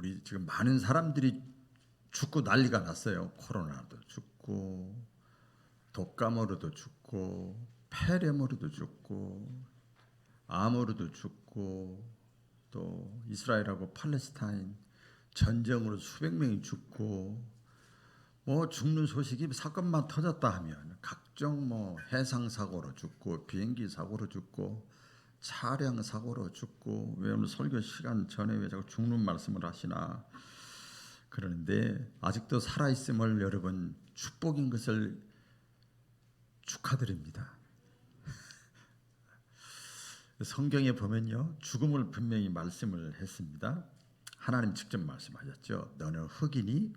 우리 지금 많은 사람들이 죽고 난리가 났어요. 코로나도 죽고 독감으로도 죽고 폐렴으로도 죽고 암으로도 죽고 또 이스라엘하고 팔레스타인 전쟁으로 수백 명이 죽고 뭐 죽는 소식이 사건만 터졌다 하면 각종 뭐 해상 사고로 죽고 비행기 사고로 죽고 차량 사고로 죽고 왜 오늘 설교 시간 전에 왜 자꾸 죽는 말씀을 하시나 그러는데 아직도 살아있음을 여러분 축복인 것을 축하드립니다. 성경에 보면요 죽음을 분명히 말씀을 했습니다. 하나님 직접 말씀하셨죠. 너는 흙이니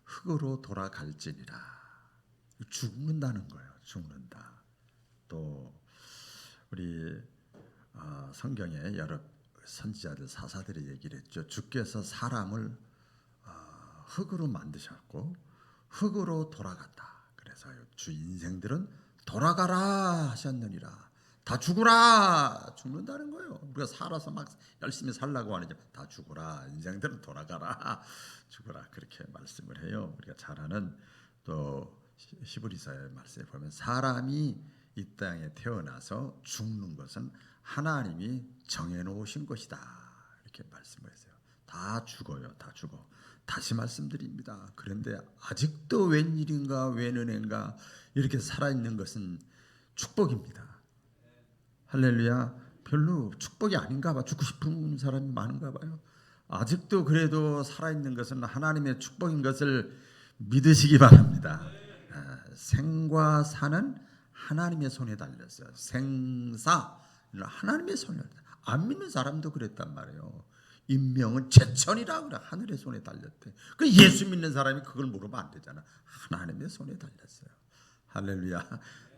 흙으로 돌아갈지니라. 죽는다는 거예요. 죽는다. 또 우리 성경에 여러 선지자들 사사들이 얘기를 했죠. 주께서 사람을 흙으로 만드셨고 흙으로 돌아간다. 그래서 주 인생들은 돌아가라 하셨느니라. 다 죽으라. 죽는다는 거예요. 우리가 살아서 막 열심히 살라고 하는데 다 죽으라. 인생들은 돌아가라. 죽으라. 그렇게 말씀을 해요. 우리가 잘 아는 또 히브리서의 말씀에 보면 사람이 이 땅에 태어나서 죽는 것은 하나님이 정해놓으신 것이다. 이렇게 말씀을 했어요. 다 죽어요. 다 죽어. 다시 말씀드립니다. 그런데 아직도 웬일인가 웬은행가 이렇게 살아있는 것은 축복입니다. 할렐루야. 별로 축복이 아닌가 봐. 죽고 싶은 사람이 많은가 봐요. 아직도 그래도 살아있는 것은 하나님의 축복인 것을 믿으시기 바랍니다. 생과 사는 하나님의 손에 달렸어요. 생사 하나님의 손에 달렸어요. 안 믿는 사람도 그랬단 말이에요. 인명은 제천이라 그래. 하늘의 손에 달렸대. 그 예수 믿는 사람이 그걸 물으면 안 되잖아. 하나님의 손에 달렸어요. 할렐루야.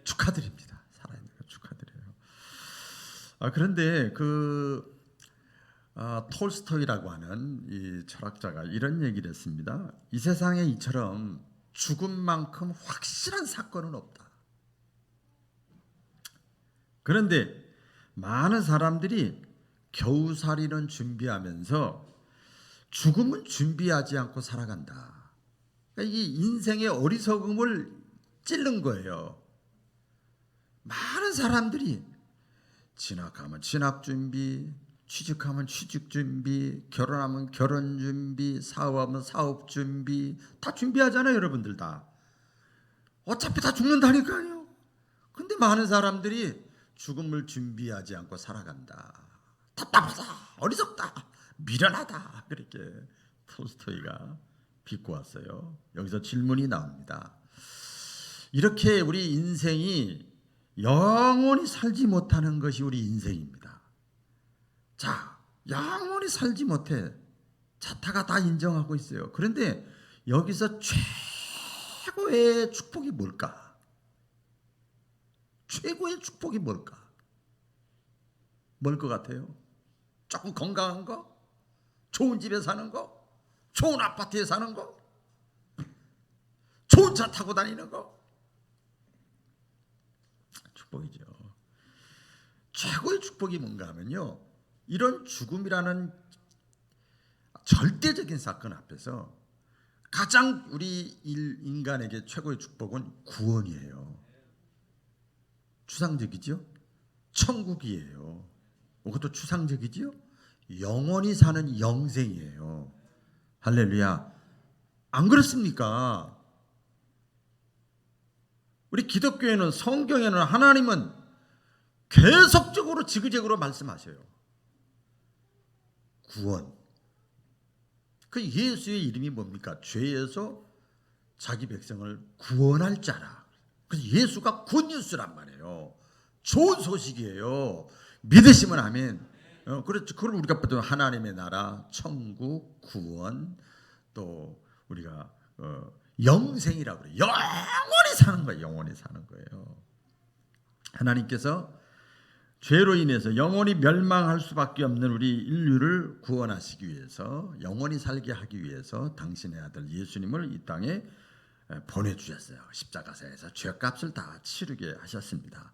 축하드립니다. 살아있는 거 축하드려요. 그런데 톨스토이라고 하는 이 철학자가 이런 얘기를 했습니다. 이 세상에 이처럼 죽음만큼 확실한 사건은 없다. 그런데 많은 사람들이 겨우살이는 준비하면서 죽음은 준비하지 않고 살아간다. 그러니까 이 인생의 어리석음을 찔른 거예요. 많은 사람들이 진학하면 진학 준비, 취직하면 취직 준비, 결혼하면 결혼 준비, 사업하면 사업 준비 다 준비하잖아요. 여러분들 다. 어차피 다 죽는다니까요. 근데 많은 사람들이 죽음을 준비하지 않고 살아간다. 답답하다. 어리석다. 미련하다. 그렇게 톨스토이가 비꼬았어요. 여기서 질문이 나옵니다. 이렇게 우리 인생이 영원히 살지 못하는 것이 우리 인생입니다. 자, 영원히 살지 못해. 자타가 다 인정하고 있어요. 그런데 여기서 최고의 축복이 뭘까? 최고의 축복이 뭘까? 뭘 것 같아요? 조금 건강한 거? 좋은 집에 사는 거? 좋은 아파트에 사는 거? 좋은 차 타고 다니는 거? 축복이죠. 최고의 축복이 뭔가 하면요. 이런 죽음이라는 절대적인 사건 앞에서 가장 우리 인간에게 최고의 축복은 구원이에요. 추상적이죠? 천국이에요. 그것도 추상적이죠? 영원히 사는 영생이에요. 할렐루야. 안 그렇습니까? 우리 기독교에는 성경에는 하나님은 계속적으로 지그재그로 말씀하셔요. 구원. 그 예수의 이름이 뭡니까? 죄에서 자기 백성을 구원할 자라. 그래서 예수가 굿뉴스란 말이에요. 좋은 소식이에요. 믿으시면 아멘. 그렇죠. 그걸 우리가 보통 하나님의 나라, 천국, 구원, 또 우리가 영생이라고 그래요. 영원히 사는 거예요. 영원히 사는 거예요. 하나님께서 죄로 인해서 영원히 멸망할 수밖에 없는 우리 인류를 구원하시기 위해서, 영원히 살게 하기 위해서 당신의 아들 예수님을 이 땅에 보내주셨어요. 십자가상에서 죄값을 다 치르게 하셨습니다.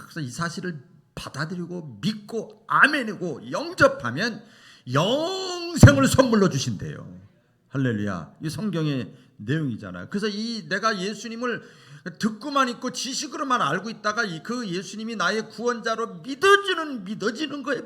그래서 이 사실을 받아들이고 믿고 아멘이고 영접하면 영생을 선물로 주신대요. 할렐루야. 이 성경의 내용이잖아요. 그래서 내가 예수님을 듣고만 있고 지식으로만 알고 있다가 그 예수님이 나의 구원자로 믿어지는 거예요.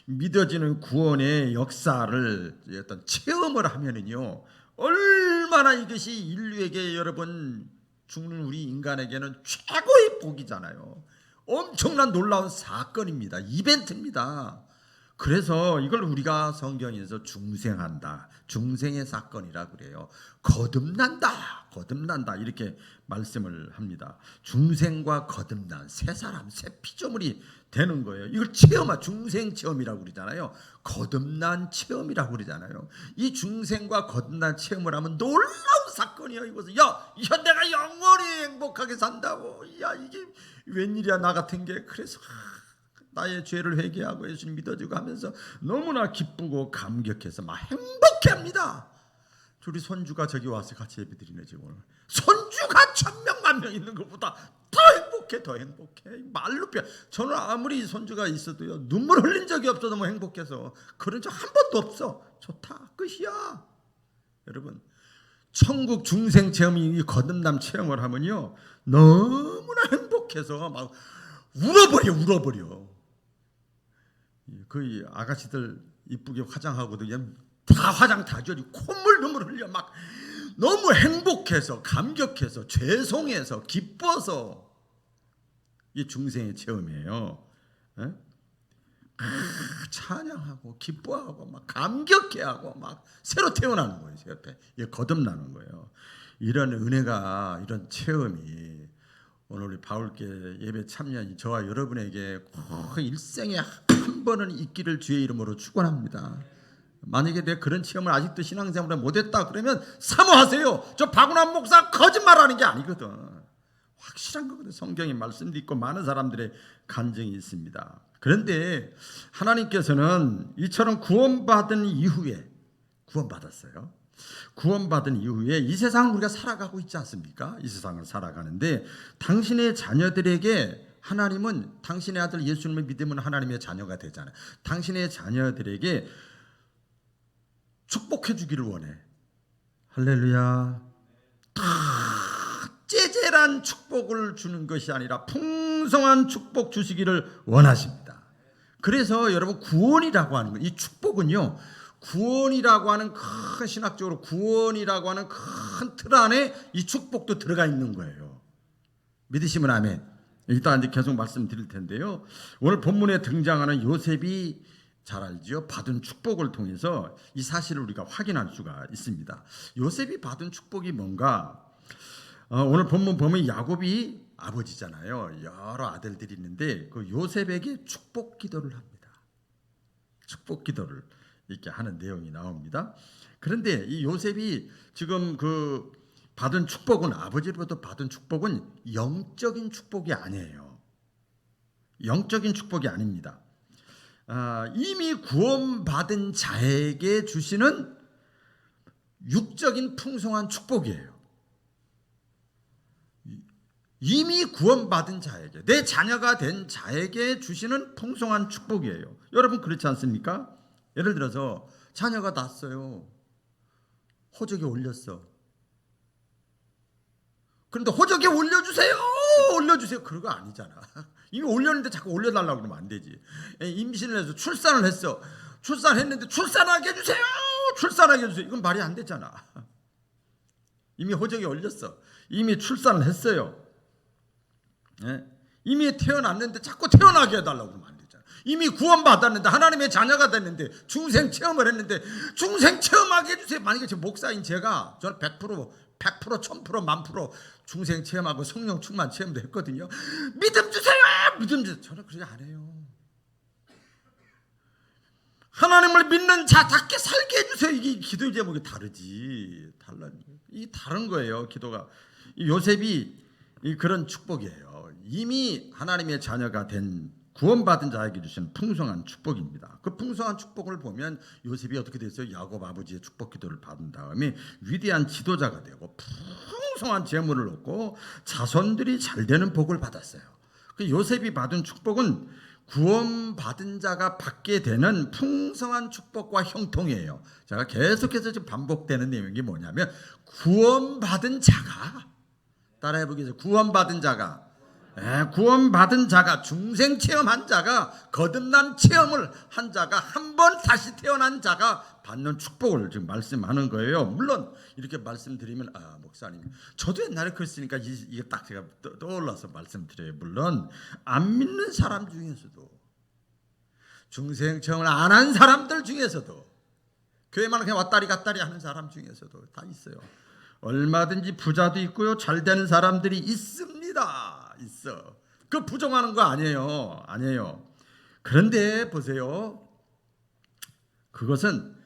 믿어지는 구원의 역사를 어떤 체험을 하면은요, 얼마나 이것이 인류에게, 여러분, 죽는 우리 인간에게는 최고의 복이잖아요. 엄청난 놀라운 사건입니다. 이벤트입니다. 그래서 이걸 우리가 성경에서 중생한다, 중생의 사건이라 그래요. 거듭난다 이렇게 말씀을 합니다. 중생과 거듭난 새 사람, 새 피조물이 되는 거예요. 이걸 중생 체험이라고 그러잖아요. 거듭난 체험이라고 그러잖아요. 이 중생과 거듭난 체험을 하면 놀라운 사건이에요. 이것은 내가 영원히 행복하게 산다고. 이게 웬일이야, 나 같은 게. 그래서 나의 죄를 회개하고 예수님 믿어지고 하면서 너무나 기쁘고 감격해서 막 행복해합니다. 우리 손주가 저기 와서 같이 예배드리네. 지금 오늘 손주가 1000명 1000명 있는 것보다 더 행복해. 말로 표현. 저는 아무리 손주가 있어도요, 눈물 흘린 적이 없어. 너무 행복해서. 그런 적 한 번도 없어. 좋다, 끝이야. 여러분, 천국 중생 체험이 거듭남 체험을 하면요, 너무나 행복해서 막 울어버려. 그 아가씨들 이쁘게 화장하고도 다 화장 다 지워지고 눈물 흘려. 막 너무 행복해서, 감격해서, 죄송해서, 기뻐서. 이 중생의 체험이에요. 찬양하고 기뻐하고 막 감격해하고 막 새로 태어나는 거예요. 제 옆에 거듭나는 거예요. 이런 은혜가, 이런 체험이 오늘 우리 바울께 예배 참여한 저와 여러분에게 꼭 일생에 한 번은 있기를 주의 이름으로 축원합니다. 만약에 내가 그런 체험을 아직도 신앙생활을 못했다 그러면 사모하세요. 저 박운환 목사 거짓말하는 게 아니거든. 확실한 거거든. 성경의 말씀도 있고 많은 사람들의 간증이 있습니다. 그런데 하나님께서는 이처럼 구원받은 이후에, 구원받았어요. 구원받은 이후에 이 세상을 우리가 살아가고 있지 않습니까? 이 세상을 살아가는데 당신의 자녀들에게 하나님은, 당신의 아들 예수님을 믿으면 하나님의 자녀가 되잖아요. 당신의 자녀들에게 축복해 주기를 원해. 할렐루야. 째째란 축복을 주는 것이 아니라 풍성한 축복 주시기를 원하십니다. 그래서 여러분, 구원이라고 하는 거, 이 축복은요, 구원이라고 하는 큰, 신학적으로 구원이라고 하는 큰 틀 안에 이 축복도 들어가 있는 거예요. 믿으시면 아멘. 일단 이제 계속 말씀드릴 텐데요. 오늘 본문에 등장하는 요셉이, 잘 알죠? 받은 축복을 통해서 이 사실을 우리가 확인할 수가 있습니다. 요셉이 받은 축복이 뭔가? 오늘 본문 보면 야곱이 아버지잖아요. 여러 아들들이 있는데 그 요셉에게 축복 기도를 합니다. 축복 기도를 이렇게 하는 내용이 나옵니다. 그런데 이 요셉이 지금 그 받은 축복은, 아버지로부터 받은 축복은 영적인 축복이 아니에요. 영적인 축복이 아닙니다. 이미 구원받은 자에게 주시는 육적인 풍성한 축복이에요. 이미 구원받은 자에게, 내 자녀가 된 자에게 주시는 풍성한 축복이에요. 여러분, 그렇지 않습니까? 예를 들어서 자녀가 낳았어요. 호적에 올렸어. 그런데 호적에 올려주세요. 그런 거 아니잖아. 이미 올렸는데 자꾸 올려달라고 그러면 안 되지. 임신을 해서 출산을 했어. 출산했는데 출산하게 해주세요. 이건 말이 안 되잖아. 이미 호적에 올렸어. 이미 출산을 했어요. 이미 태어났는데 자꾸 태어나게 해달라고 그러면 안 되잖아. 이미 구원받았는데, 하나님의 자녀가 됐는데, 중생 체험을 했는데 중생 체험하게 해주세요. 만약에 제 목사인 제가, 저는 100%, 1000%, 1000% 중생 체험하고 성령 충만 체험도 했거든요. 믿음 주세요. 저는 그렇게 안 해요. 하나님을 믿는 자답게 살게 해주세요. 이게 기도 제목이 다른 거예요. 기도가. 요셉이 그런 축복이에요. 이미 하나님의 자녀가 된, 구원받은 자에게 주시는 풍성한 축복입니다. 그 풍성한 축복을 보면 요셉이 어떻게 됐어요? 야곱 아버지의 축복 기도를 받은 다음에 위대한 지도자가 되고 풍성한 재물을 얻고 자손들이 잘 되는 복을 받았어요. 그 요셉이 받은 축복은 구원받은 자가 받게 되는 풍성한 축복과 형통이에요. 제가 계속해서 지금 반복되는 내용이 뭐냐면 구원받은 자가, 따라해 보겠습니다. 구원받은 자가, 중생 체험한 자가, 거듭난 체험을 한 자가, 한 번 다시 태어난 자가 받는 축복을 지금 말씀하는 거예요. 물론 이렇게 말씀드리면 목사님 저도 옛날에 그랬으니까 이게 딱 제가 떠올라서 말씀드려요. 물론 안 믿는 사람 중에서도, 중생 체험을 안 한 사람들 중에서도, 교회만 그냥 왔다리 갔다리 하는 사람 중에서도 다 있어요. 얼마든지 부자도 있고요, 잘 되는 사람들이 있습니다. 있어. 그 부정하는 거 아니에요. 그런데 보세요. 그것은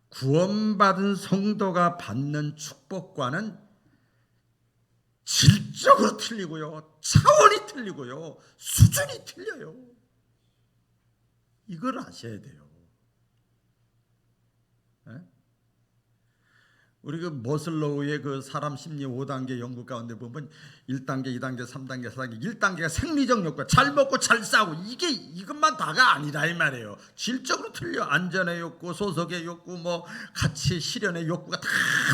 구원받은 성도가 받는 축복과는 질적으로 틀리고요, 차원이 틀리고요, 수준이 틀려요. 이걸 아셔야 돼요. 우리 그 머슬로우의 그 사람 심리 5단계 연구 가운데 보면 1단계, 2단계, 3단계, 4단계, 1단계가 생리적 욕구, 잘 먹고 잘 싸고, 이것만 다가 아니라 이 말이에요. 질적으로 틀려. 안전의 욕구, 소속의 욕구, 뭐 가치 실현의 욕구가 다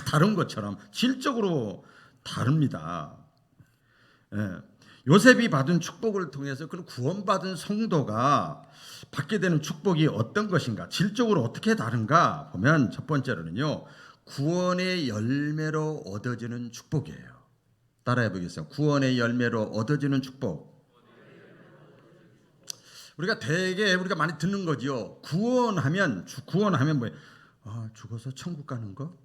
다른 것처럼 질적으로 다릅니다. 요셉이 받은 축복을 통해서 그 구원받은 성도가 받게 되는 축복이 어떤 것인가, 질적으로 어떻게 다른가 보면, 첫 번째로는요, 구원의 열매로 얻어지는 축복이에요. 따라해 보겠습니다. 구원의 열매로 얻어지는 축복. 우리가 대개 우리가 많이 듣는 거지요. 구원하면 뭐예요? 죽어서 천국 가는 거?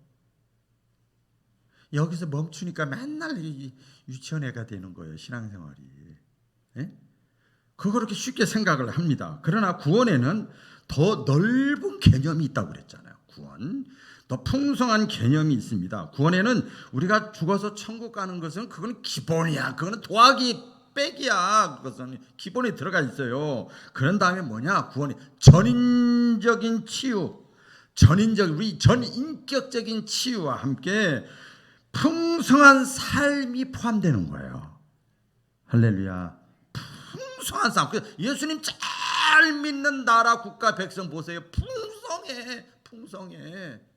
여기서 멈추니까 맨날 유치원 애가 되는 거예요, 신앙생활이. 그렇게 쉽게 생각을 합니다. 그러나 구원에는 더 넓은 개념이 있다고 그랬잖아요. 구원, 더 풍성한 개념이 있습니다. 구원에는 우리가 죽어서 천국 가는 것은 그건 기본이야. 그거는 더하기 빼기야. 그것은 기본에 들어가 있어요. 그런 다음에 뭐냐? 구원이 전인적인 치유, 우리 전인격적인 치유와 함께 풍성한 삶이 포함되는 거예요. 할렐루야. 풍성한 삶. 예수님 잘 믿는 나라, 국가, 백성 보세요.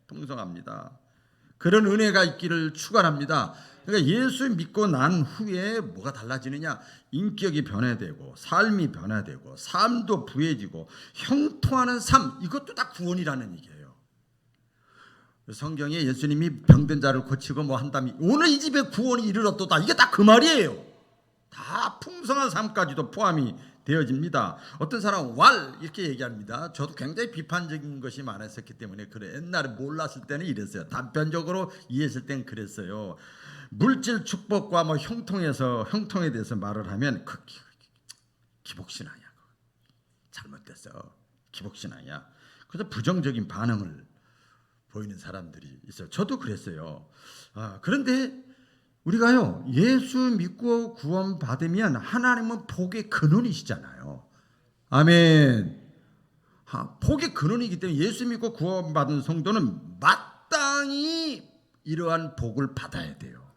풍성합니다. 그런 은혜가 있기를 축원합니다. 그러니까 예수 믿고 난 후에 뭐가 달라지느냐? 인격이 변화되고, 삶이 변화되고, 삶도 부해지고, 형통하는 삶, 이것도 다 구원이라는 얘기예요. 성경에 예수님이 병든 자를 고치고 뭐 한다면 오늘 이 집에 구원이 이르렀도다, 이게 다 그 말이에요. 다 풍성한 삶까지도 포함이 되어집니다. 어떤 사람은 이렇게 얘기합니다. 저도 굉장히 비판적인 것이 많았었기 때문에 그래. 옛날에 몰랐을 때는 이랬어요. 단편적으로 이해했을 때는 그랬어요. 물질 축복과 뭐 형통에 대해서 말을 하면 그 기복신앙이야. 잘못됐어. 기복신앙이야. 그래서 부정적인 반응을 보이는 사람들이 있어요. 저도 그랬어요. 그런데 우리가요, 예수 믿고 구원 받으면 하나님은 복의 근원이시잖아요. 아멘. 복의 근원이기 때문에 예수 믿고 구원 받은 성도는 마땅히 이러한 복을 받아야 돼요.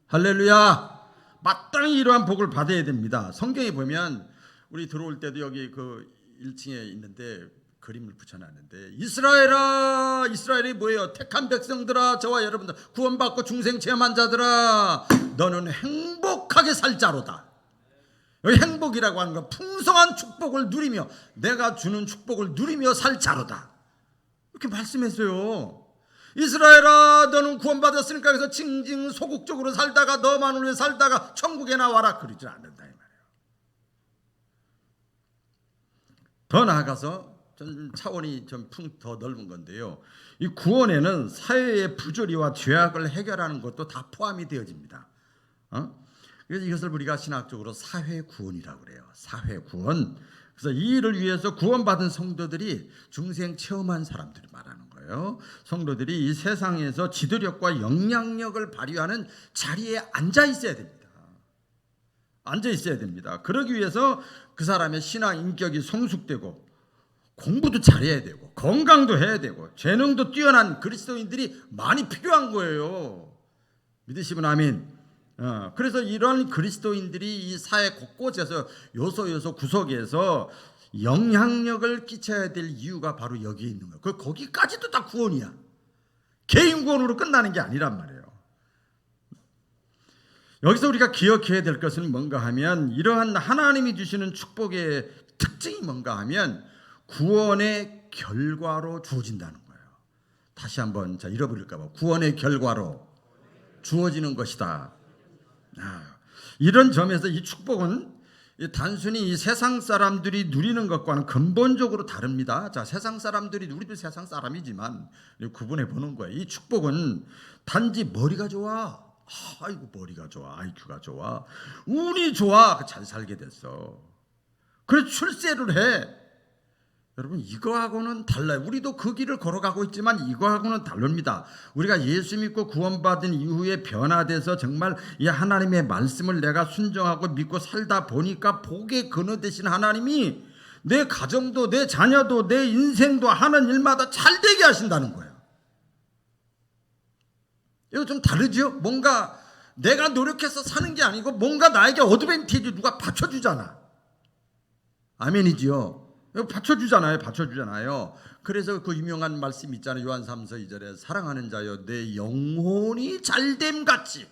할렐루야. 마땅히 이러한 복을 받아야 됩니다. 성경에 보면 우리 들어올 때도 여기 그 1층에 있는데 그림을 붙여놨는데, 이스라엘이 뭐예요? 택한 백성들아, 저와 여러분들 구원받고 중생 체험한 자들아, 너는 행복하게 살 자로다. 여기 행복이라고 하는 건 풍성한 축복을 누리며, 내가 주는 축복을 누리며 살 자로다, 이렇게 말씀했어요. 이스라엘아, 너는 구원받았으니까 해서 징징 소극적으로 살다가, 너만을 위해 살다가 천국에 나와라, 그러지 않는다 이 말이에요. 더 나아가서 차원이 좀 더 넓은 건데요, 이 구원에는 사회의 부조리와 죄악을 해결하는 것도 다 포함이 되어집니다. 그래서 이것을 우리가 신학적으로 사회구원이라고 그래요. 사회구원. 그래서 이 일을 위해서 구원받은 성도들이 중생 체험한 사람들이 말하는 거예요. 성도들이 이 세상에서 지도력과 영향력을 발휘하는 자리에 앉아 있어야 됩니다. 그러기 위해서 그 사람의 신앙 인격이 성숙되고, 공부도 잘해야 되고, 건강도 해야 되고, 재능도 뛰어난 그리스도인들이 많이 필요한 거예요. 믿으시면 아멘. 그래서 이런 그리스도인들이 이 사회 곳곳에서 요소 구석에서 영향력을 끼쳐야 될 이유가 바로 여기에 있는 거예요. 거기까지도 다 구원이야. 개인 구원으로 끝나는 게 아니란 말이에요. 여기서 우리가 기억해야 될 것은 뭔가 하면, 이러한 하나님이 주시는 축복의 특징이 뭔가 하면 구원의 결과로 주어진다는 거예요. 다시 한번 잃어버릴까 봐. 구원의 결과로 주어지는 것이다. 이런 점에서 이 축복은 단순히 이 세상 사람들이 누리는 것과는 근본적으로 다릅니다. 세상 사람들이, 우리도 세상 사람이지만 구분해 보는 거예요. 이 축복은 단지 머리가 좋아, 아이고 머리가 좋아, IQ가 좋아, 운이 좋아, 잘 살게 됐어, 그래 출세를 해. 여러분, 이거하고는 달라요. 우리도 그 길을 걸어가고 있지만 이거하고는 다릅니다. 우리가 예수 믿고 구원받은 이후에 변화돼서 정말 이 하나님의 말씀을 내가 순종하고 믿고 살다 보니까 복의 근원 되신 하나님이 내 가정도, 내 자녀도, 내 인생도 하는 일마다 잘 되게 하신다는 거예요. 이거 좀 다르죠? 뭔가 내가 노력해서 사는 게 아니고 뭔가 나에게 어드밴티지 누가 받쳐주잖아. 아멘이지요? 받쳐주잖아요. 그래서 그 유명한 말씀 있잖아요. 요한 3서 2절에 사랑하는 자여 내 영혼이 잘됨 같이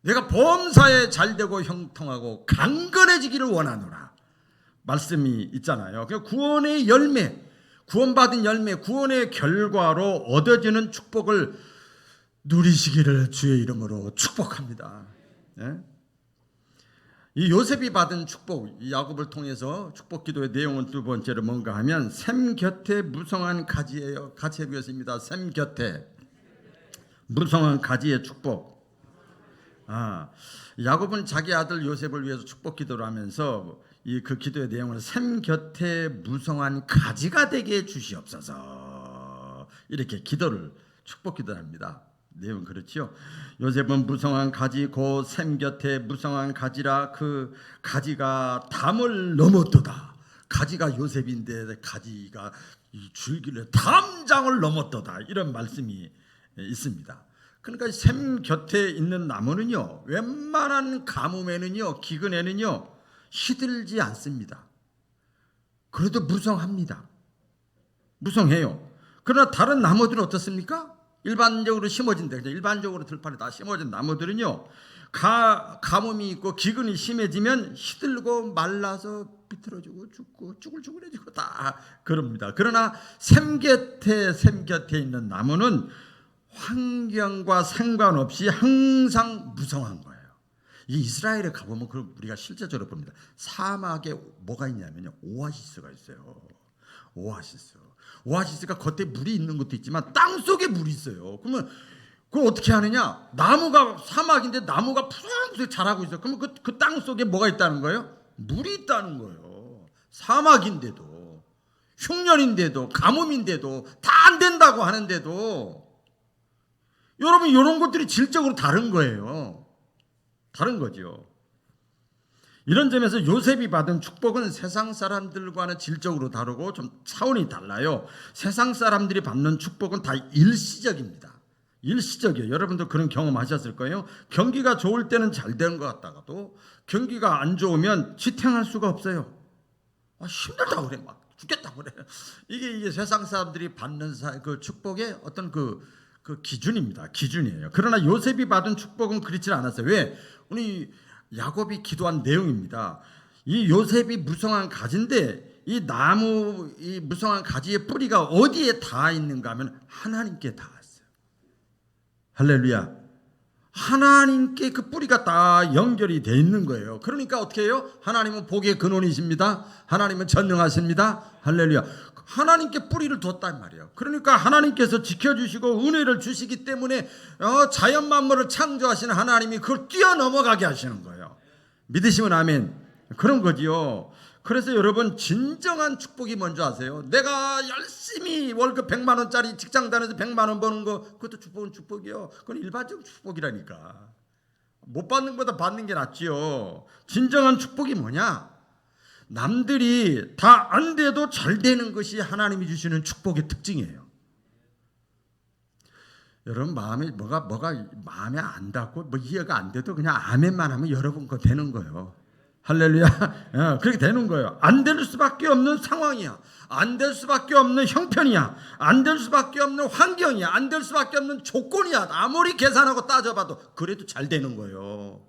내가 범사에 잘되고 형통하고 강건해지기를 원하노라 말씀이 있잖아요. 구원의 열매, 구원받은 열매, 구원의 결과로 얻어지는 축복을 누리시기를 주의 이름으로 축복합니다. 네? 이 요셉이 받은 축복, 이 야곱을 통해서 축복 기도의 내용은 두 번째로 뭔가 하면 샘 곁에 무성한 가지예요. 같이 해보겠습니다. 샘 곁에 무성한 가지의 축복. 야곱은 자기 아들 요셉을 위해서 축복 기도를 하면서 그 기도의 내용을 샘 곁에 무성한 가지가 되게 주시옵소서, 이렇게 기도를 축복 기도를 합니다. 내용 그렇죠. 요셉은 무성한 가지 곧 샘 곁에 무성한 가지라 그 가지가 담을 넘었도다. 가지가 요셉인데 가지가 이 줄기를 담장을 넘었도다, 이런 말씀이 있습니다. 그러니까 샘 곁에 있는 나무는요, 웬만한 가뭄에는요, 기근에는요 시들지 않습니다. 그래도 무성합니다. 무성해요. 그러나 다른 나무들은 어떻습니까? 일반적으로 심어진다. 일반적으로 들판에 다 심어진 나무들은요, 가뭄이 있고 기근이 심해지면 시들고 말라서 비틀어지고 죽고 쭈글쭈글해지고 다 그럽니다. 그러나 샘 곁에 있는 나무는 환경과 상관없이 항상 무성한 거예요. 이 이스라엘에 가보면 그걸 우리가 실제적으로 봅니다. 사막에 뭐가 있냐면요, 오아시스가 있어요. 오아시스가 겉에 물이 있는 것도 있지만 땅 속에 물이 있어요. 그러면 그걸 어떻게 하느냐? 나무가 사막인데 나무가 푸석푸석 자라고 있어요. 그러면 그 땅 속에 뭐가 있다는 거예요? 물이 있다는 거예요. 사막인데도, 흉년인데도, 가뭄인데도, 다 안 된다고 하는데도, 여러분 이런 것들이 질적으로 다른 거예요. 다른 거죠. 이런 점에서 요셉이 받은 축복은 세상 사람들과는 질적으로 다르고 좀 차원이 달라요. 세상 사람들이 받는 축복은 다 일시적입니다. 일시적이에요. 여러분도 그런 경험하셨을 거예요. 경기가 좋을 때는 잘 되는 것 같다가도 경기가 안 좋으면 지탱할 수가 없어요. 힘들다 그래, 막 죽겠다 그래. 이게 세상 사람들이 받는 그 축복의 어떤 그 기준입니다. 기준이에요. 그러나 요셉이 받은 축복은 그렇지 않았어요. 왜? 우리 야곱이 기도한 내용입니다. 이 요셉이 무성한 가지인데 이 나무, 이 무성한 가지의 뿌리가 어디에 닿아 있는가 하면 하나님께 닿았어요. 할렐루야. 하나님께 그 뿌리가 다 연결이 돼 있는 거예요. 그러니까 어떻게 해요? 하나님은 복의 근원이십니다. 하나님은 전능하십니다. 할렐루야. 하나님께 뿌리를 뒀단 말이에요. 그러니까 하나님께서 지켜주시고 은혜를 주시기 때문에 자연 만물을 창조하시는 하나님이 그걸 뛰어넘어가게 하시는 거예요. 믿으시면 아멘. 그런 거지요. 그래서 여러분, 진정한 축복이 뭔지 아세요? 내가 열심히 월급 100만 원짜리 직장 다녀서 100만 원 버는 거, 그것도 축복은 축복이요. 그건 일반적 축복이라니까. 못 받는 것보다 받는 게 낫지요. 진정한 축복이 뭐냐? 남들이 다 안 돼도 잘 되는 것이 하나님이 주시는 축복의 특징이에요. 여러분 마음에 뭐가 마음에 안 닿고 뭐 이해가 안 돼도 그냥 아멘만 하면 여러분 거 되는 거예요. 할렐루야. 그렇게 되는 거예요. 안 될 수밖에 없는 상황이야. 안 될 수밖에 없는 형편이야. 안 될 수밖에 없는 환경이야. 안 될 수밖에 없는 조건이야. 아무리 계산하고 따져봐도 그래도 잘 되는 거예요.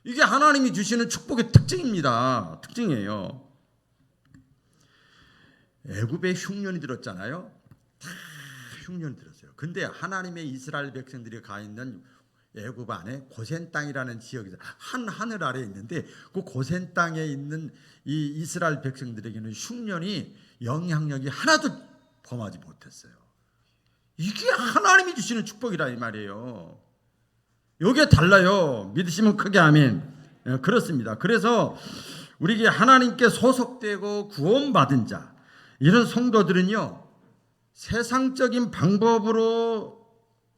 이게 하나님이 주시는 축복의 특징입니다. 특징이에요. 애굽에 흉년이 들었잖아요. 다 흉년이 들었어요. 근데 하나님의 이스라엘 백성들이 가 있는 애굽 안에 고센 땅이라는 지역이 한 하늘 아래에 있는데 그 고센 땅에 있는 이 이스라엘 백성들에게는 흉년이 영향력이 하나도 범하지 못했어요. 이게 하나님이 주시는 축복이라 이 말이에요. 이게 달라요. 믿으시면 크게 아멘. 그렇습니다. 그래서 우리에게 하나님께 소속되고 구원받은 자, 이런 성도들은요, 세상적인 방법으로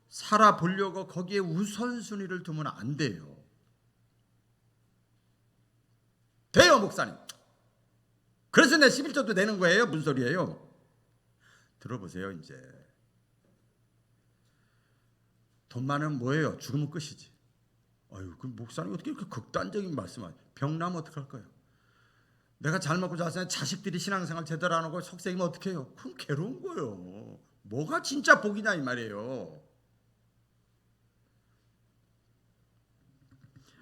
살아보려고 거기에 우선순위를 두면 안 돼요. 돼요, 목사님. 그래서 내 11조도 내는 거예요? 무슨 소리예요? 들어보세요. 이제 돈 많으면 뭐예요? 죽으면 끝이지. 아유, 그 목사님 어떻게 이렇게 극단적인 말씀하세요? 병 나면 어떡할 거예요? 내가 잘 먹고 잘 사는 자식들이 신앙생활 제대로 안 하고 속썩이면 어떡해요? 그럼 괴로운 거예요. 뭐가 진짜 복이냐 이 말이에요.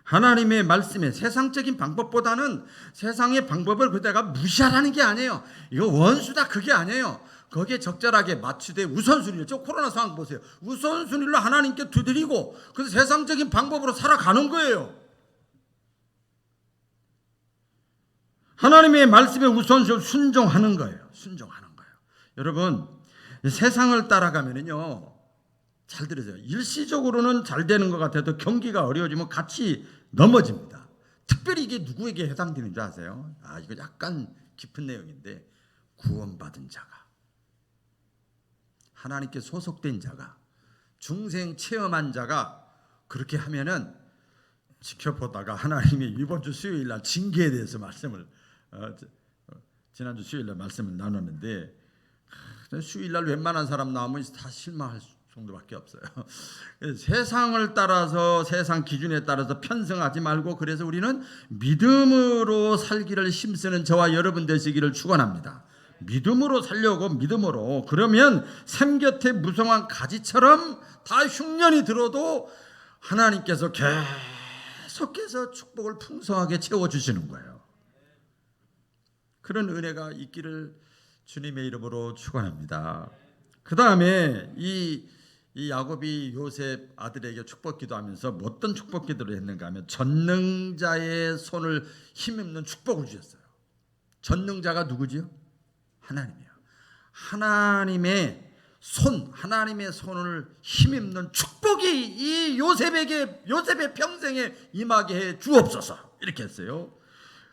하나님의 말씀에 세상적인 방법보다는 세상의 방법을 그대가 무시하라는 게 아니에요. 이거 원수다 그게 아니에요. 거기에 적절하게 맞추되 우선순위를, 저 코로나 상황 보세요. 우선순위를 하나님께 두드리고 그래서 세상적인 방법으로 살아가는 거예요. 하나님의 말씀에 우선순위를 순종하는 거예요. 순종하는 거예요. 여러분, 세상을 따라가면은요, 잘 들으세요. 일시적으로는 잘 되는 것 같아도 경기가 어려워지면 같이 넘어집니다. 특별히 이게 누구에게 해당되는 줄 아세요? 이거 약간 깊은 내용인데, 구원받은 자가, 하나님께 소속된 자가, 중생 체험한 자가 그렇게 하면은 지켜보다가 하나님이 이번 주 수요일 날 징계에 대해서 말씀을 지난주 수요일 날 말씀을 나눴는데, 수요일 날 웬만한 사람 나오면 다 실망할 정도밖에 없어요. 세상을 따라서 세상 기준에 따라서 편승하지 말고 그래서 우리는 믿음으로 살기를 힘쓰는 저와 여러분 되시기를 축원합니다. 믿음으로 살려고 믿음으로. 그러면 샘 곁에 무성한 가지처럼 다 흉년이 들어도 하나님께서 계속해서 축복을 풍성하게 채워주시는 거예요. 그런 은혜가 있기를 주님의 이름으로 축원합니다. 그 다음에 이 야곱이 요셉 아들에게 축복 기도하면서 어떤 축복 기도를 했는가 하면 전능자의 손을 힘입는 축복을 주셨어요. 전능자가 누구지요? 하나님이에요. 하나님의 손을 힘입는 축복이 이 요셉의 평생에 임하게 해 주옵소서. 이렇게 했어요.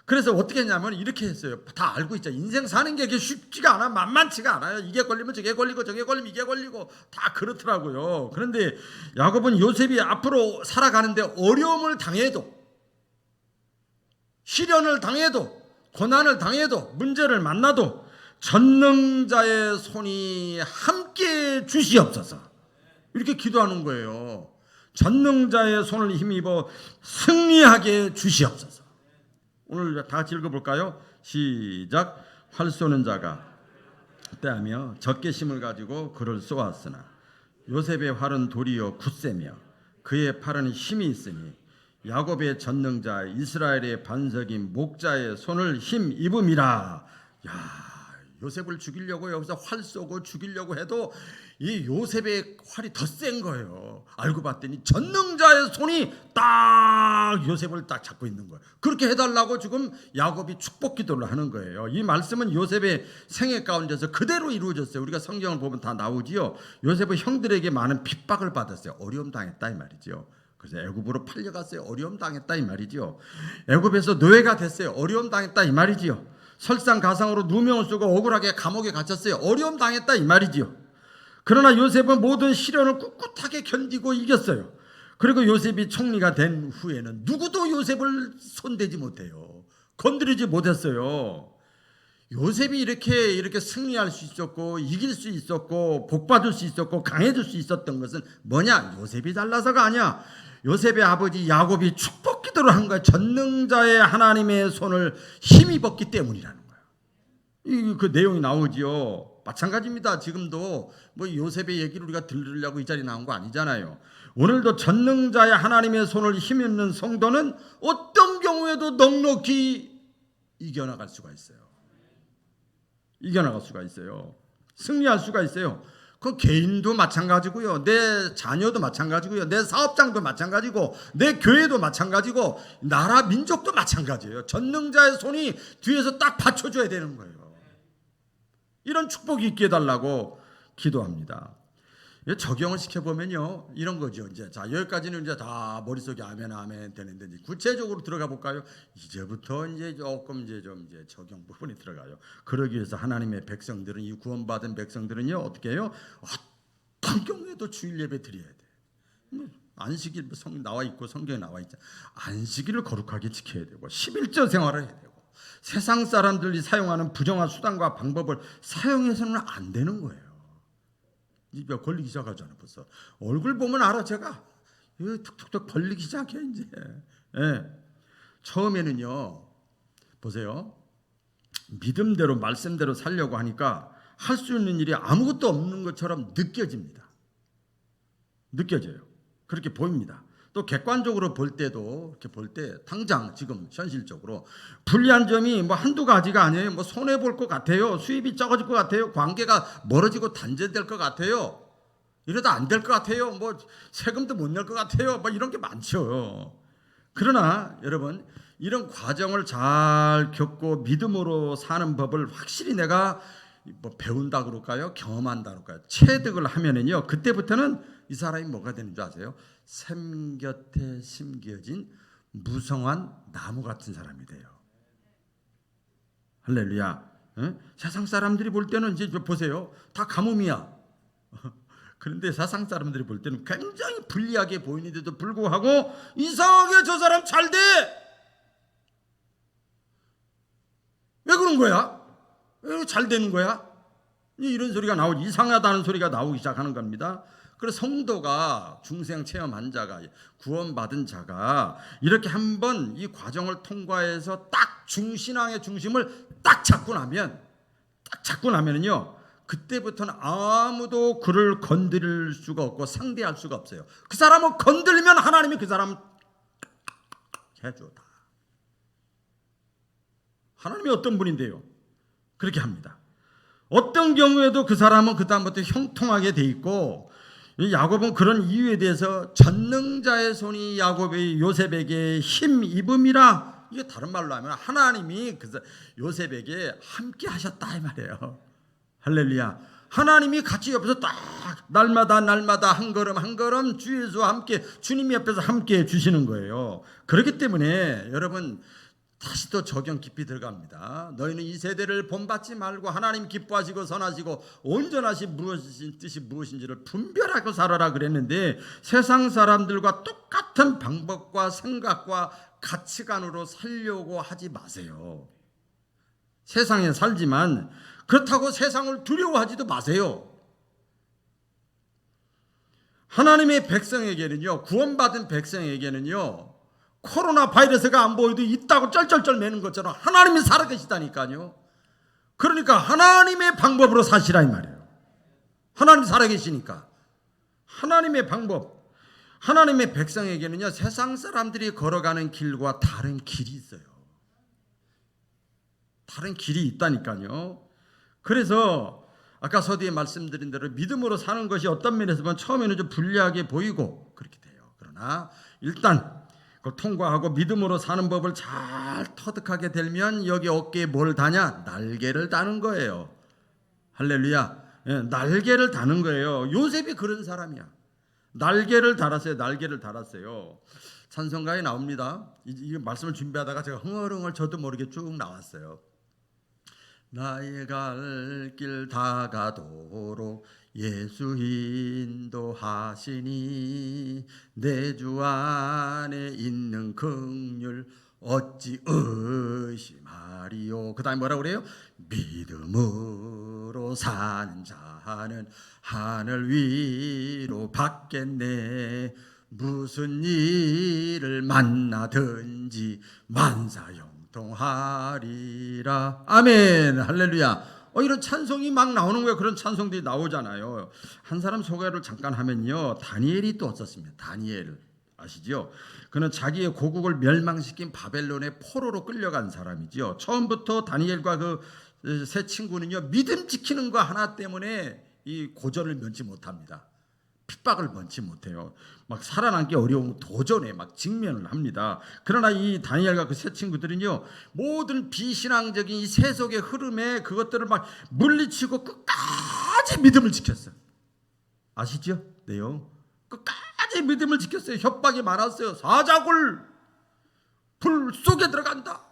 그래서 어떻게 했냐면 이렇게 했어요. 다 알고 있죠. 인생 사는 게 쉽지가 않아. 만만치가 않아요. 이게 걸리면 저게 걸리고 저게 걸리면 이게 걸리고 다 그렇더라고요. 그런데 야곱은 요셉이 앞으로 살아가는데 어려움을 당해도, 시련을 당해도, 고난을 당해도, 문제를 만나도 전능자의 손이 함께 주시옵소서. 이렇게 기도하는 거예요. 전능자의 손을 힘입어 승리하게 주시옵소서. 오늘 다 같이 읽어볼까요? 시작. 활 쏘는 자가 때하며 적개심을 가지고 그를 쏘았으나 요셉의 활은 도리어 굳세며 그의 팔은 힘이 있으니 야곱의 전능자 이스라엘의 반석인 목자의 손을 힘입음이라. 요셉을 죽이려고 여기서 활 쏘고 죽이려고 해도 이 요셉의 활이 더 센 거예요. 알고 봤더니 전능자의 손이 딱 요셉을 딱 잡고 있는 거예요. 그렇게 해달라고 지금 야곱이 축복 기도를 하는 거예요. 이 말씀은 요셉의 생애 가운데서 그대로 이루어졌어요. 우리가 성경을 보면 다 나오지요. 요셉은 형들에게 많은 핍박을 받았어요. 어려움 당했다 이 말이죠. 그래서 애굽으로 팔려갔어요. 어려움 당했다 이 말이죠. 애굽에서 노예가 됐어요. 어려움 당했다 이 말이지요. 설상가상으로 누명을 쓰고 억울하게 감옥에 갇혔어요. 어려움 당했다 이 말이지요. 그러나 요셉은 모든 시련을 꿋꿋하게 견디고 이겼어요. 그리고 요셉이 총리가 된 후에는 누구도 요셉을 손대지 못해요. 건드리지 못했어요. 요셉이 이렇게 승리할 수 있었고 이길 수 있었고 복받을 수 있었고 강해질 수 있었던 것은 뭐냐? 요셉이 잘나서가 아니야. 요셉의 아버지 야곱이 축복 기도를 뜻대로 한 거야. 전능자의 하나님의 손을 힘입었기 때문이라는 거야. 그 내용이 나오지요. 마찬가지입니다. 지금도 뭐 요셉의 얘기를 우리가 들으려고 이 자리에 나온 거 아니잖아요. 오늘도 전능자의 하나님의 손을 힘입는 성도는 어떤 경우에도 넉넉히 이겨나갈 수가 있어요. 이겨나갈 수가 있어요. 승리할 수가 있어요. 그 개인도 마찬가지고요. 내 자녀도 마찬가지고요. 내 사업장도 마찬가지고 내 교회도 마찬가지고 나라 민족도 마찬가지예요. 전능자의 손이 뒤에서 딱 받쳐줘야 되는 거예요. 이런 축복이 있게 해달라고 기도합니다. 적용을 시켜보면요, 이런 거죠. 이제 자, 여기까지는 이제 다 머릿속에 아멘 아멘 되는데, 이제 구체적으로 들어가 볼까요? 이제부터 이제 조금 이제 적용 부분이 들어가요. 그러기 위해서 하나님의 백성들은, 이 구원받은 백성들은요, 어떻게 해요? 어떤 경우에도 주일 예배 드려야 돼. 안식일 나와 있고 성경에 나와 있잖아. 안식일을 거룩하게 지켜야 되고 11조 생활을 해야 되고, 세상 사람들이 사용하는 부정한 수단과 방법을 사용해서는 안 되는 거예요. 입에 걸리기 시작하잖아. 벌써 얼굴 보면 알아. 제가 툭툭툭 걸리기 시작해 이제. 예. 처음에는요, 보세요, 믿음대로 말씀대로 살려고 하니까 할 수 있는 일이 아무것도 없는 것처럼 느껴집니다. 느껴져요. 그렇게 보입니다. 또 객관적으로 볼 때도, 이렇게 볼 때 당장 지금 현실적으로 불리한 점이 뭐 한두 가지가 아니에요. 뭐 손해 볼 것 같아요. 수입이 적어질 것 같아요. 관계가 멀어지고 단절될 것 같아요. 이러다 안 될 것 같아요. 뭐 세금도 못 낼 것 같아요. 뭐 이런 게 많죠. 그러나 여러분, 이런 과정을 잘 겪고 믿음으로 사는 법을 확실히 내가 뭐 배운다 그럴까요? 경험한다 그럴까요? 체득을 하면은요, 그때부터는 이 사람이 뭐가 되는 줄 아세요? 샘 곁에 심겨진 무성한 나무 같은 사람이 돼요. 할렐루야. 세상 사람들이 볼 때는 이제 보세요, 다 가뭄이야. 그런데 세상 사람들이 볼 때는 굉장히 불리하게 보이는데도 불구하고 이상하게 저 사람 잘 돼. 왜 그런 거야? 왜 잘 되는 거야? 이런 소리가 나오지. 이상하다는 소리가 나오기 시작하는 겁니다. 그래서 성도가, 중생 체험한 자가, 구원받은 자가 이렇게 한번 이 과정을 통과해서 딱 중신앙의 중심을 딱 잡고 나면은요, 그때부터는 아무도 그를 건드릴 수가 없고 상대할 수가 없어요. 그 사람을 건들면 하나님이 그 사람을 해줘. 하나님이 어떤 분인데요? 그렇게 합니다. 어떤 경우에도 그 사람은 그 다음부터 형통하게 돼 있고, 야곱은 그런 이유에 대해서 전능자의 손이 요셉에게 힘 입음이라, 이게 다른 말로 하면 하나님이 요셉에게 함께 하셨다 이 말이에요. 할렐루야. 하나님이 같이 옆에서 딱 날마다 한 걸음 한 걸음 주 예수와 함께, 주님 옆에서 함께 해 주시는 거예요. 그렇기 때문에 여러분, 다시 또 적용 깊이 들어갑니다. 너희는 이 세대를 본받지 말고 하나님 기뻐하시고 선하시고 온전하신 뜻이 무엇인지를 분별하고 살아라 그랬는데, 세상 사람들과 똑같은 방법과 생각과 가치관으로 살려고 하지 마세요. 세상에 살지만 그렇다고 세상을 두려워하지도 마세요. 하나님의 백성에게는요, 구원받은 백성에게는요, 코로나 바이러스가 안 보여도 있다고 쩔쩔쩔 매는 것처럼 하나님이 살아계시다니까요. 그러니까 하나님의 방법으로 사시라 이 말이에요. 하나님 살아계시니까 하나님의 방법. 하나님의 백성에게는요, 세상 사람들이 걸어가는 길과 다른 길이 있어요. 다른 길이 있다니까요. 그래서 아까 서두에 말씀드린 대로 믿음으로 사는 것이 어떤 면에서 보면 처음에는 좀 불리하게 보이고 그렇게 돼요. 그러나 일단 그걸 통과하고 믿음으로 사는 법을 잘 터득하게 되면 여기 어깨에 뭘 다냐? 날개를 다는 거예요. 할렐루야. 예, 날개를 다는 거예요. 요셉이 그런 사람이야. 날개를 달았어요. 찬송가에 나옵니다. 이 말씀을 준비하다가 제가 흥얼흥얼 저도 모르게 쭉 나왔어요. 나의 갈 길 다가도록 예수 인도하시니 내 주 안에 있는 긍휼 어찌 의심하리요. 그 다음에 뭐라고 그래요? 믿음으로 사는 자는 하늘 위로 받겠네. 무슨 일을 만나든지 만사형통하리라. 아멘. 할렐루야. 이런 찬송이 막 나오는 거예요. 그런 찬송들이 나오잖아요. 한 사람 소개를 잠깐 하면요, 다니엘이 또 없었습니다. 다니엘 아시죠? 그는 자기의 고국을 멸망시킨 바벨론의 포로로 끌려간 사람이죠. 처음부터 다니엘과 그 세 친구는요, 믿음 지키는 거 하나 때문에 이 고전을 면치 못합니다. 핍박을 면치 못해요. 막 살아남기 어려운 도전에 막 직면을 합니다. 그러나 이 다니엘과 그 세 친구들은요, 모든 비신앙적인 이 세속의 흐름에 그것들을 막 물리치고 끝까지 믿음을 지켰어요. 아시죠? 내용. 끝까지 믿음을 지켰어요. 협박이 많았어요. 사자굴 불 속에 들어간다.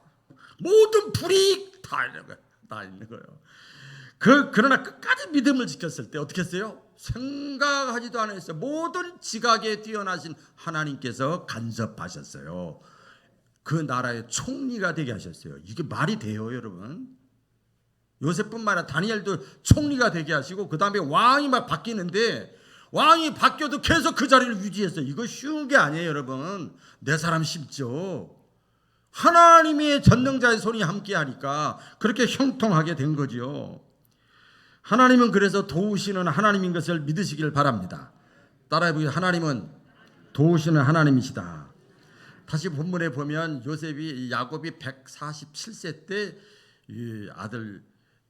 모든 불이 다 있는 거예요. 다 있는 거예요. 그러나 끝까지 믿음을 지켰을 때 어떻게 했어요? 생각하지도 않았어요. 모든 지각에 뛰어나신 하나님께서 간섭하셨어요. 그 나라의 총리가 되게 하셨어요. 이게 말이 돼요, 여러분? 요셉뿐만 아니라 다니엘도 총리가 되게 하시고, 그 다음에 왕이 막 바뀌는데, 왕이 바뀌어도 계속 그 자리를 유지했어요. 이거 쉬운 게 아니에요, 여러분. 내 사람 쉽죠. 하나님의 전능자의 손이 함께 하니까 그렇게 형통하게 된 거죠. 하나님은 그래서 도우시는 하나님인 것을 믿으시길 바랍니다. 따라해보세요. 하나님은 도우시는 하나님이시다. 다시 본문에 보면 야곱이 147세 때 이 아들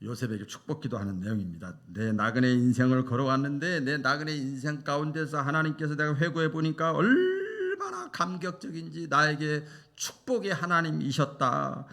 요셉에게 축복기도 하는 내용입니다. 내 나그네 인생을 걸어왔는데 내 나그네 인생 가운데서 하나님께서 내가 회고해 보니까 얼마나 감격적인지 나에게 축복의 하나님이셨다.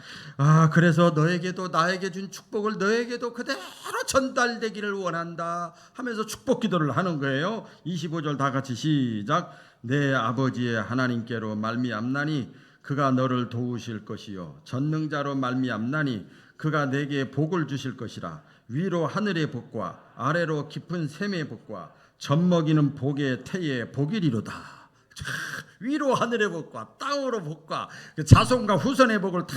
그래서 너에게도 나에게 준 축복을 너에게도 그대로 전달되기를 원한다 하면서 축복 기도를 하는 거예요. 25절 다 같이 시작. 내 아버지의 하나님께로 말미암나니 그가 너를 도우실 것이요 전능자로 말미암나니 그가 내게 복을 주실 것이라. 위로 하늘의 복과 아래로 깊은 샘의 복과 젖먹이는 복의 태의 복이리로다. 위로 하늘의 복과 땅으로 복과 자손과 후손의 복을 다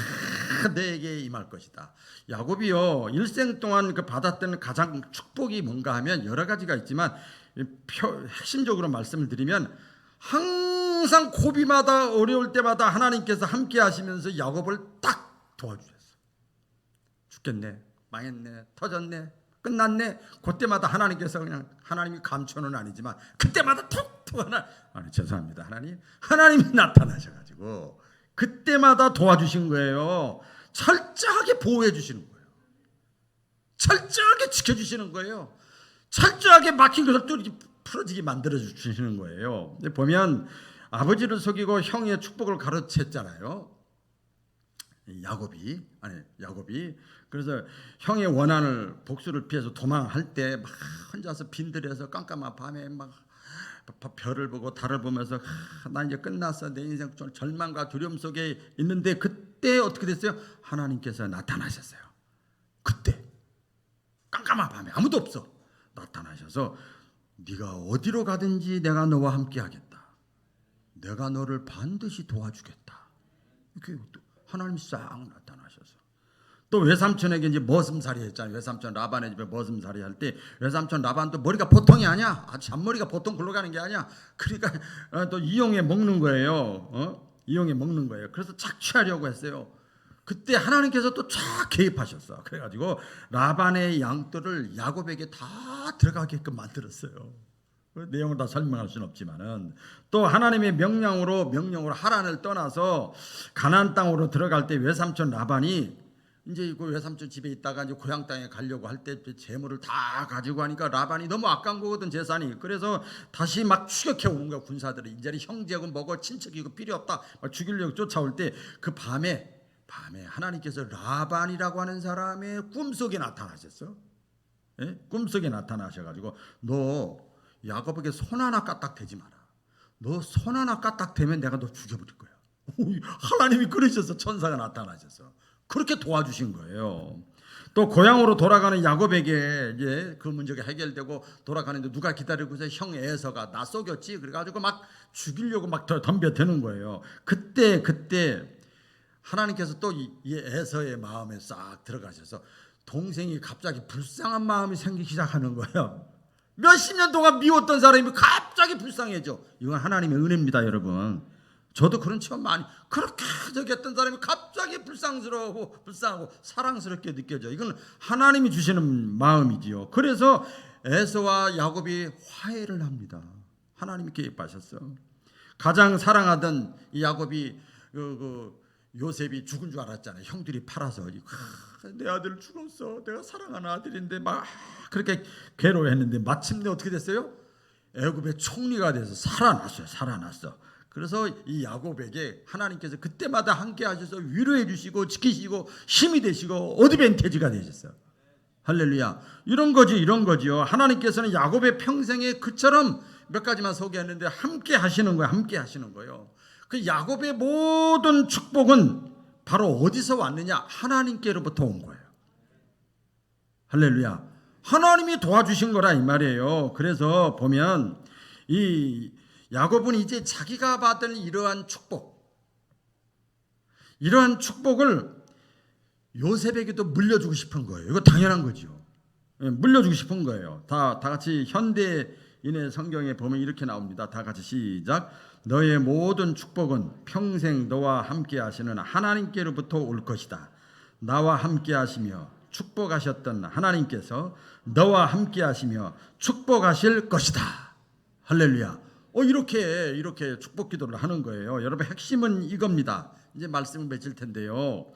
내게 임할 것이다. 야곱이요 일생 동안 그 받았던 가장 축복이 뭔가 하면 여러 가지가 있지만 핵심적으로 말씀을 드리면 항상 고비마다 어려울 때마다 하나님께서 함께 하시면서 야곱을 딱 도와주셨어요. 죽겠네, 망했네, 터졌네, 끝났네. 그때마다 하나님께서 그냥 하나님이 감춰는 아니지만 그때마다 툭툭 죄송합니다. 하나님이 나타나셔가지고 그때마다 도와주신 거예요. 철저하게 보호해 주시는 거예요. 철저하게 지켜주시는 거예요. 철저하게 막힌 것을 뚫지 풀어지게 만들어 주시는 거예요. 보면 아버지를 속이고 형의 축복을 가로챘잖아요. 야곱이 그래서 형의 원한을 복수를 피해서 도망할 때 막 혼자서 빈들에서 깜깜한 밤에 막 별을 보고 달을 보면서 나 이제 끝났어, 내 인생 절망과 두려움 속에 있는데 그때 어떻게 됐어요? 하나님께서 나타나셨어요. 그때 깜깜한 밤에 아무도 없어 나타나셔서 네가 어디로 가든지 내가 너와 함께 하겠다. 내가 너를 반드시 도와주겠다. 이렇게 하나님이 싹 나타나셔서 또 외삼촌에게 이제 머슴살이 했잖아요. 외삼촌 라반의 집에 머슴살이 할 때 외삼촌 라반도 머리가 보통이 아니야. 잔머리가 보통 굴러가는 게 아니야. 그러니까 또 이용해 먹는 거예요. 이용해 먹는 거예요. 그래서 착취하려고 했어요. 그때 하나님께서 또 쫙 개입하셨어. 그래가지고 라반의 양들을 야곱에게 다 들어가게끔 만들었어요. 그 내용을 다 설명할 수는 없지만은 또 하나님의 명령으로 하란을 떠나서 가나안 땅으로 들어갈 때 외삼촌 라반이 이제 그 외삼촌 집에 있다가 이제 고향 땅에 가려고 할 때 재물을 다 가지고 하니까 라반이 너무 아까운 거거든, 재산이. 그래서 다시 막 추격해 오는 거야, 군사들이. 이제는 형제고 뭐고 친척이고 필요 없다 막 죽이려고 쫓아올 때 그 밤에 하나님께서 라반이라고 하는 사람의 꿈속에 나타나셨어. 예? 꿈속에 나타나셔가지고 너 야곱에게 손 하나 까딱대지 마라. 너 손 하나 까딱대면 내가 너 죽여버릴 거야. 하나님이 그러셔서 천사가 나타나셔서 그렇게 도와주신 거예요. 또 고향으로 돌아가는 야곱에게 이제 그 문제가 해결되고 돌아가는데 누가 기다리고 있어요? 형 에서가 나 속였지. 그래가지고 막 죽이려고 막 덤벼드는 거예요. 그때 하나님께서 또 이 에서의 마음에 싹 들어가셔서 동생이 갑자기 불쌍한 마음이 생기기 시작하는 거예요. 몇십 년 동안 미웠던 사람이 갑자기 불쌍해져. 이건 하나님의 은혜입니다, 여러분. 저도 그런 체험 많이, 그렇게 저기 했던 사람이 갑자기 불쌍하고 사랑스럽게 느껴져. 이건 하나님이 주시는 마음이지요. 그래서 에서와 야곱이 화해를 합니다. 하나님이 개입하셨어. 가장 사랑하던 이 야곱이 요셉이 죽은 줄 알았잖아요. 형들이 팔아서. 내 아들 죽었어. 내가 사랑하는 아들인데 막 그렇게 괴로워했는데 마침내 어떻게 됐어요? 애굽의 총리가 돼서 살아났어. 그래서 이 야곱에게 하나님께서 그때마다 함께 하셔서 위로해 주시고 지키시고 힘이 되시고 어드밴티지가 되셨어요. 할렐루야. 이런 거지요. 하나님께서는 야곱의 평생에 그처럼 몇 가지만 소개했는데 함께 하시는 거예요. 그 야곱의 모든 축복은 바로 어디서 왔느냐? 하나님께로부터 온 거예요. 할렐루야. 하나님이 도와주신 거라 이 말이에요. 그래서 보면 이 야곱은 이제 자기가 받은 이러한 축복을 요셉에게도 물려주고 싶은 거예요. 이거 당연한 거죠. 물려주고 싶은 거예요. 다 같이 현대인의 성경에 보면 이렇게 나옵니다. 다 같이 시작. 너의 모든 축복은 평생 너와 함께 하시는 하나님께로부터 올 것이다. 나와 함께 하시며 축복하셨던 하나님께서 너와 함께 하시며 축복하실 것이다. 할렐루야. 이렇게 축복 기도를 하는 거예요. 여러분, 핵심은 이겁니다. 이제 말씀을 맺을 텐데요.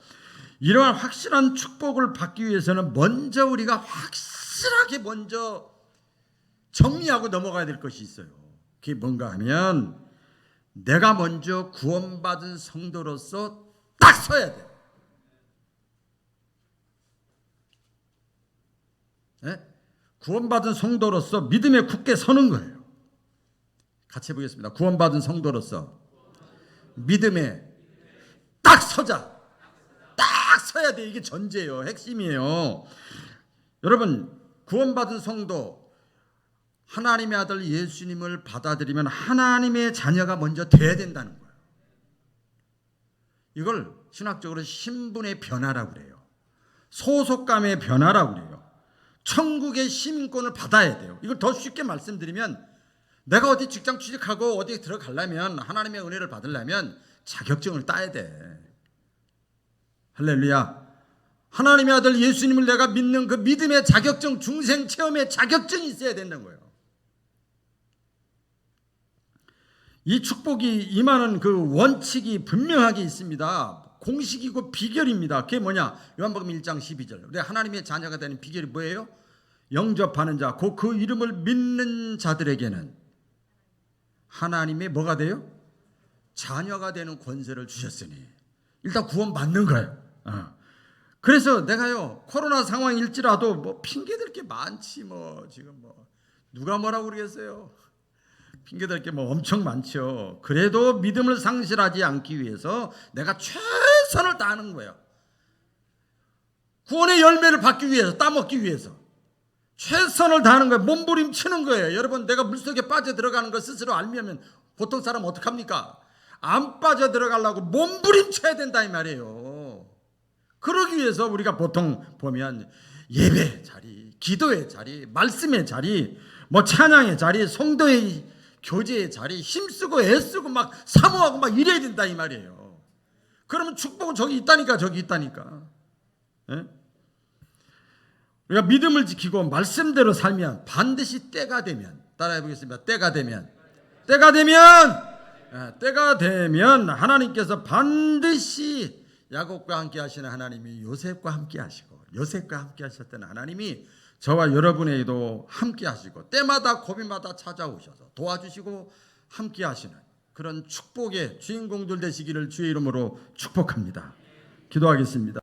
이러한 확실한 축복을 받기 위해서는 먼저 우리가 확실하게 정리하고 넘어가야 될 것이 있어요. 그게 뭔가 하면 내가 먼저 구원받은 성도로서 딱 서야 돼. 네? 구원받은 성도로서 믿음에 굳게 서는 거예요. 같이 해보겠습니다. 구원받은 성도로서 믿음에 딱 서자. 딱 서야 돼. 이게 전제예요. 핵심이에요. 여러분, 구원받은 성도, 하나님의 아들 예수님을 받아들이면 하나님의 자녀가 먼저 돼야 된다는 거예요. 이걸 신학적으로 신분의 변화라고 그래요. 소속감의 변화라고 그래요. 천국의 시민권을 받아야 돼요. 이걸 더 쉽게 말씀드리면 내가 어디 직장 취직하고 어디 들어가려면, 하나님의 은혜를 받으려면 자격증을 따야 돼. 할렐루야. 하나님의 아들 예수님을 내가 믿는 그 믿음의 자격증, 중생 체험의 자격증이 있어야 된다는 거예요. 이 축복이 임하는 그 원칙이 분명하게 있습니다. 공식이고 비결입니다. 그게 뭐냐? 요한복음 1장 12절. 우리 하나님의 자녀가 되는 비결이 뭐예요? 영접하는 자, 그 이름을 믿는 자들에게는 하나님의 뭐가 돼요? 자녀가 되는 권세를 주셨으니 일단 구원받는 거예요. 그래서 내가요, 코로나 상황일지라도 뭐 핑계될 게 많지, 지금 누가 뭐라고 그러겠어요? 핑계될 게 엄청 많죠. 그래도 믿음을 상실하지 않기 위해서 내가 최선을 다하는 거예요. 구원의 열매를 받기 위해서, 따먹기 위해서 최선을 다하는 거예요. 몸부림치는 거예요. 여러분, 내가 물속에 빠져들어가는 걸 스스로 알면 보통 사람 어떡합니까? 안 빠져들어가려고 몸부림쳐야 된다 이 말이에요. 그러기 위해서 우리가 보통 보면 예배 자리, 기도의 자리, 말씀의 자리, 찬양의 자리, 성도의 교제의 자리 힘쓰고 애쓰고 막 사모하고 막 이래야 된다 이 말이에요. 그러면 축복은 저기 있다니까. 예? 우리가 믿음을 지키고 말씀대로 살면 반드시 때가 되면, 따라해 보겠습니다. 때가 되면 하나님께서 반드시 야곱과 함께 하시는 하나님이 요셉과 함께 하셨던 하나님이 저와 여러분에게도 함께 하시고 때마다 고비마다 찾아오셔서 도와주시고 함께 하시는 그런 축복의 주인공들 되시기를 주의 이름으로 축복합니다. 기도하겠습니다.